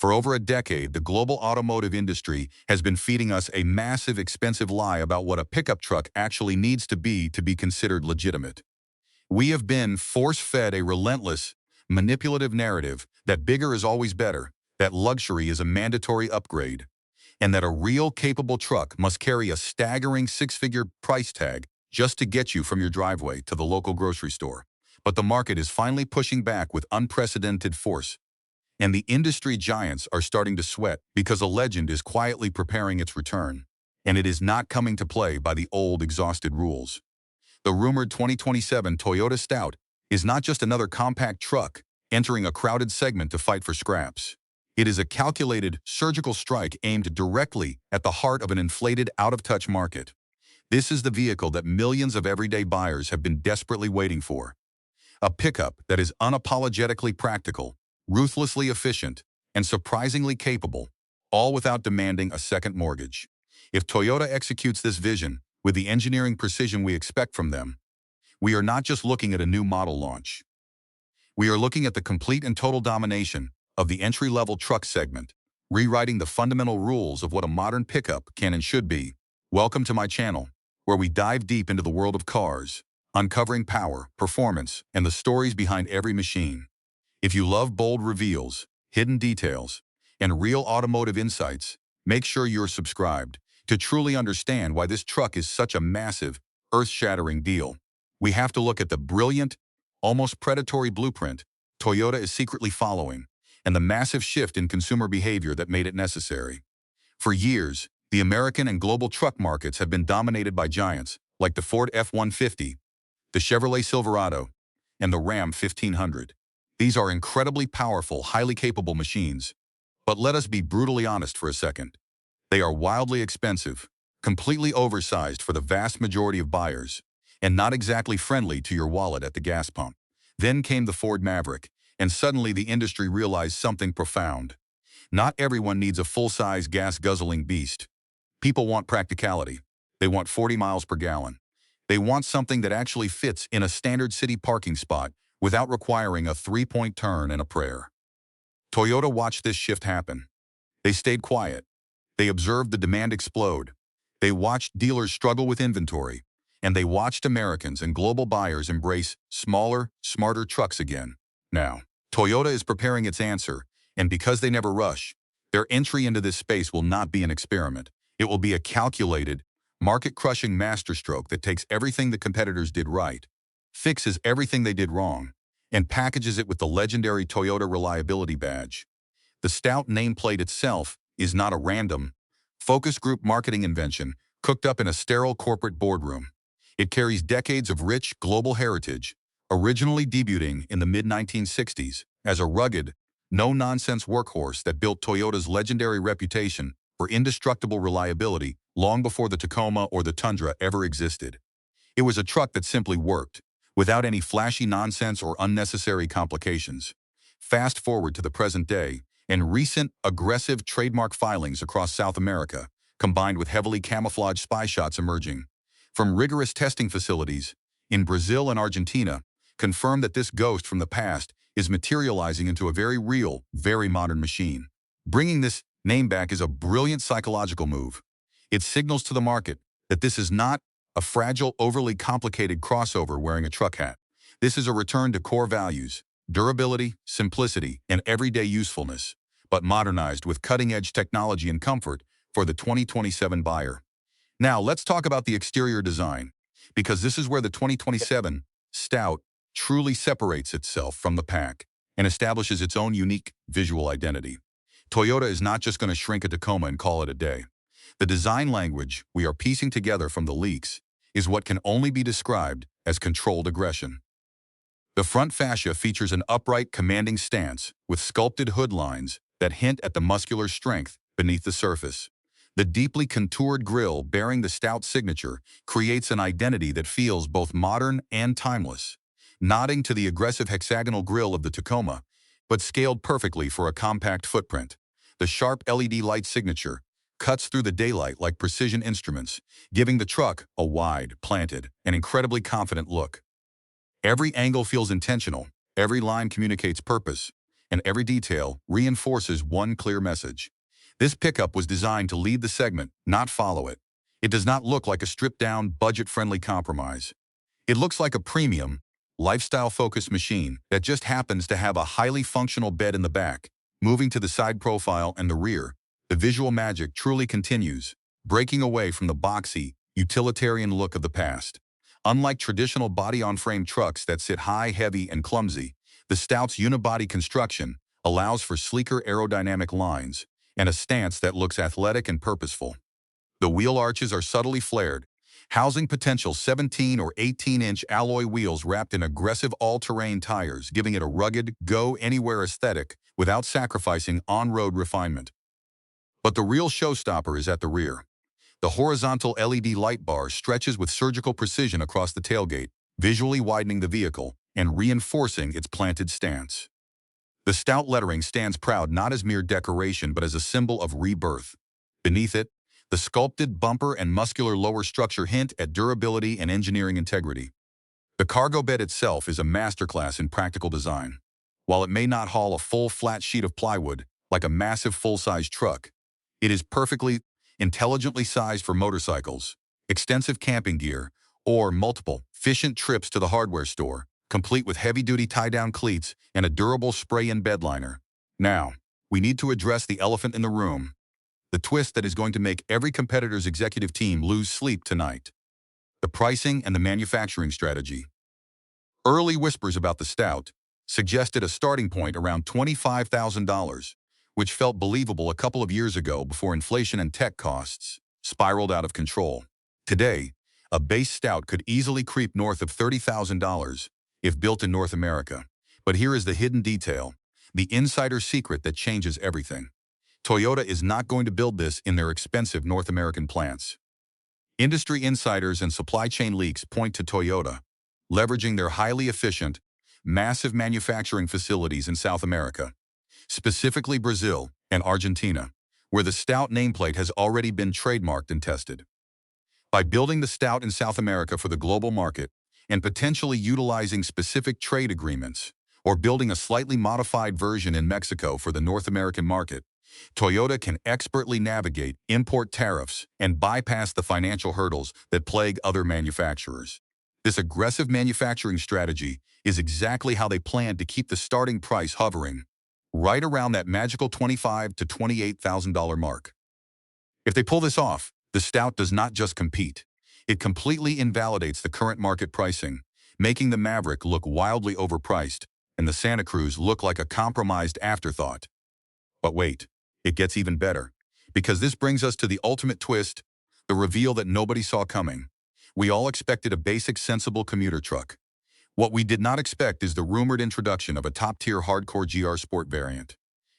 For over a decade, the global automotive industry has been feeding us a massive, expensive lie about what a pickup truck actually needs to be considered legitimate. We have been force-fed a relentless, manipulative narrative that bigger is always better, that luxury is a mandatory upgrade, and that a real capable truck must carry a staggering six-figure price tag just to get you from your driveway to the local grocery store. But the market is finally pushing back with unprecedented force, and the industry giants are starting to sweat because a legend is quietly preparing its return, and it is not coming to play by the old exhausted rules. The rumored 2027 Toyota Stout is not just another compact truck entering a crowded segment to fight for scraps. It is a calculated, surgical strike aimed directly at the heart of an inflated, out-of-touch market. This is the vehicle that millions of everyday buyers have been desperately waiting for. A pickup that is unapologetically practical, ruthlessly efficient, and surprisingly capable, all without demanding a second mortgage. If Toyota executes this vision with the engineering precision we expect from them, we are not just looking at a new model launch. We are looking at the complete and total domination of the entry-level truck segment, rewriting the fundamental rules of what a modern pickup can and should be. Welcome to my channel, where we dive deep into the world of cars, uncovering power, performance, and the stories behind every machine. If you love bold reveals, hidden details, and real automotive insights, make sure you're subscribed to truly understand why this truck is such a massive, earth-shattering deal. We have to look at the brilliant, almost predatory blueprint Toyota is secretly following, and the massive shift in consumer behavior that made it necessary. For years, the American and global truck markets have been dominated by giants like the Ford F-150, the Chevrolet Silverado, and the Ram 1500. These are incredibly powerful, highly capable machines. But let us be brutally honest for a second. They are wildly expensive, completely oversized for the vast majority of buyers, and not exactly friendly to your wallet at the gas pump. Then came the Ford Maverick, and suddenly the industry realized something profound. Not everyone needs a full-size gas-guzzling beast. People want practicality. They want 40 miles per gallon. They want something that actually fits in a standard city parking spot without requiring a three-point turn and a prayer. Toyota watched this shift happen. They stayed quiet. They observed the demand explode. They watched dealers struggle with inventory. And they watched Americans and global buyers embrace smaller, smarter trucks again. Now, Toyota is preparing its answer, and because they never rush, their entry into this space will not be an experiment. It will be a calculated, market-crushing masterstroke that takes everything the competitors did right, fixes everything they did wrong, and packages it with the legendary Toyota reliability badge. The Stout nameplate itself is not a random, focus group marketing invention cooked up in a sterile corporate boardroom. It carries decades of rich global heritage, originally debuting in the mid-1960s as a rugged, no-nonsense workhorse that built Toyota's legendary reputation for indestructible reliability long before the Tacoma or the Tundra ever existed. It was a truck that simply worked, without any flashy nonsense or unnecessary complications. Fast forward to the present day, and recent, aggressive trademark filings across South America, combined with heavily camouflaged spy shots emerging from rigorous testing facilities in Brazil and Argentina, confirm that this ghost from the past is materializing into a very real, very modern machine. Bringing this name back is a brilliant psychological move. It signals to the market that this is not a fragile, overly complicated crossover wearing a truck hat. This is a return to core values, durability, simplicity, and everyday usefulness, but modernized with cutting-edge technology and comfort for the 2027 buyer. Now, let's talk about the exterior design, because this is where the 2027 Stout truly separates itself from the pack and establishes its own unique visual identity. Toyota is not just going to shrink a Tacoma and call it a day. The design language we are piecing together from the leaks is what can only be described as controlled aggression. The front fascia features an upright, commanding stance with sculpted hood lines that hint at the muscular strength beneath the surface. The deeply contoured grille bearing the Stout signature creates an identity that feels both modern and timeless, nodding to the aggressive hexagonal grille of the Tacoma, but scaled perfectly for a compact footprint. The sharp LED light signature cuts through the daylight like precision instruments, giving the truck a wide, planted, and incredibly confident look. Every angle feels intentional, every line communicates purpose, and every detail reinforces one clear message. This pickup was designed to lead the segment, not follow it. It does not look like a stripped-down, budget-friendly compromise. It looks like a premium, lifestyle-focused machine that just happens to have a highly functional bed in the back. Moving to the side profile and the rear, the visual magic truly continues, breaking away from the boxy, utilitarian look of the past. Unlike traditional body-on-frame trucks that sit high, heavy, and clumsy, the Stout's unibody construction allows for sleeker aerodynamic lines and a stance that looks athletic and purposeful. The wheel arches are subtly flared, housing potential 17 or 18-inch alloy wheels wrapped in aggressive all-terrain tires, giving it a rugged, go-anywhere aesthetic without sacrificing on-road refinement. But the real showstopper is at the rear. The horizontal LED light bar stretches with surgical precision across the tailgate, visually widening the vehicle and reinforcing its planted stance. The Stout lettering stands proud not as mere decoration but as a symbol of rebirth. Beneath it, the sculpted bumper and muscular lower structure hint at durability and engineering integrity. The cargo bed itself is a masterclass in practical design. While it may not haul a full flat sheet of plywood like a massive full-size truck, it is perfectly, intelligently sized for motorcycles, extensive camping gear, or multiple, efficient trips to the hardware store, complete with heavy-duty tie-down cleats and a durable spray-in bed liner. Now, we need to address the elephant in the room, the twist that is going to make every competitor's executive team lose sleep tonight. The pricing and the manufacturing strategy. Early whispers about the Stout suggested a starting point around $25,000, which felt believable a couple of years ago before inflation and tech costs spiraled out of control. Today, a base Stout could easily creep north of $30,000 if built in North America. But here is the hidden detail, the insider secret that changes everything. Toyota is not going to build this in their expensive North American plants. Industry insiders and supply chain leaks point to Toyota, leveraging their highly efficient, massive manufacturing facilities in South America, specifically Brazil and Argentina, where the Stout nameplate has already been trademarked and tested. By building the Stout in South America for the global market and potentially utilizing specific trade agreements, or building a slightly modified version in Mexico for the North American market, Toyota can expertly navigate import tariffs and bypass the financial hurdles that plague other manufacturers. This aggressive manufacturing strategy is exactly how they plan to keep the starting price hovering right around that magical $25,000 to $28,000 mark. If they pull this off, the Stout does not just compete. It completely invalidates the current market pricing, making the Maverick look wildly overpriced and the Santa Cruz look like a compromised afterthought. But wait, it gets even better, because this brings us to the ultimate twist, the reveal that nobody saw coming. We all expected a basic, sensible commuter truck. What we did not expect is the rumored introduction of a top-tier hardcore GR Sport variant.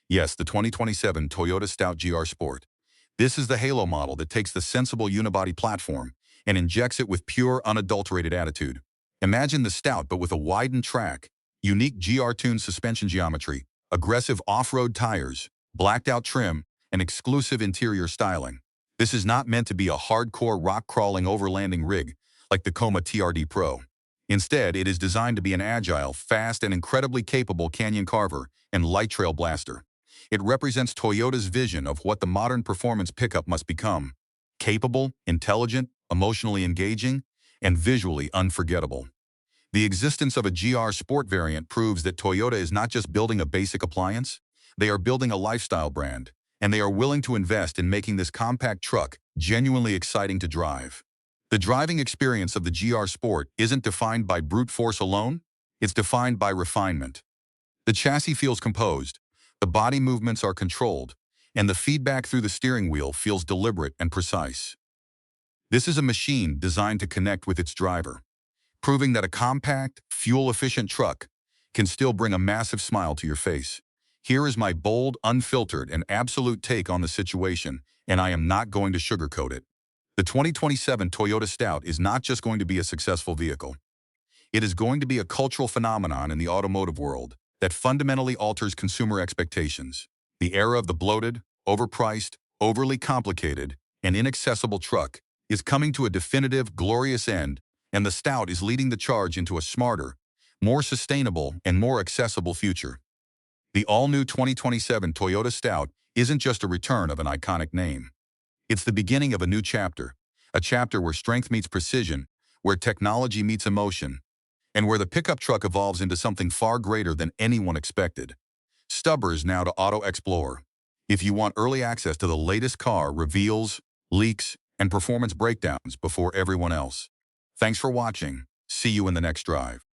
Yes, the 2027 Toyota Stout GR Sport. This is the halo model that takes the sensible unibody platform and injects it with pure, unadulterated attitude. Imagine the Stout but with a widened track, unique GR-tuned suspension geometry, aggressive off-road tires, blacked-out trim, and exclusive interior styling. This is not meant to be a hardcore rock-crawling overlanding rig like the Coma TRD Pro. Instead, it is designed to be an agile, fast, and incredibly capable canyon carver and light trail blaster. It represents Toyota's vision of what the modern performance pickup must become: capable, intelligent, emotionally engaging, and visually unforgettable. The existence of a GR Sport variant proves that Toyota is not just building a basic appliance, they are building a lifestyle brand, and they are willing to invest in making this compact truck genuinely exciting to drive. The driving experience of the GR Sport isn't defined by brute force alone, it's defined by refinement. The chassis feels composed, the body movements are controlled, and the feedback through the steering wheel feels deliberate and precise. This is a machine designed to connect with its driver, proving that a compact, fuel-efficient truck can still bring a massive smile to your face. Here is my bold, unfiltered, and absolute take on the situation, and I am not going to sugarcoat it. The 2027 Toyota Stout is not just going to be a successful vehicle. It is going to be a cultural phenomenon in the automotive world that fundamentally alters consumer expectations. The era of the bloated, overpriced, overly complicated, and inaccessible truck is coming to a definitive, glorious end, and the Stout is leading the charge into a smarter, more sustainable, and more accessible future. The all-new 2027 Toyota Stout isn't just a return of an iconic name. It's the beginning of a chapter where strength meets precision, where technology meets emotion, and where the pickup truck evolves into something far greater than anyone expected. Stubbers now to Auto Explore. If you want early access to the latest car reveals, leaks, and performance breakdowns before everyone else. Thanks for watching. See you in the next drive.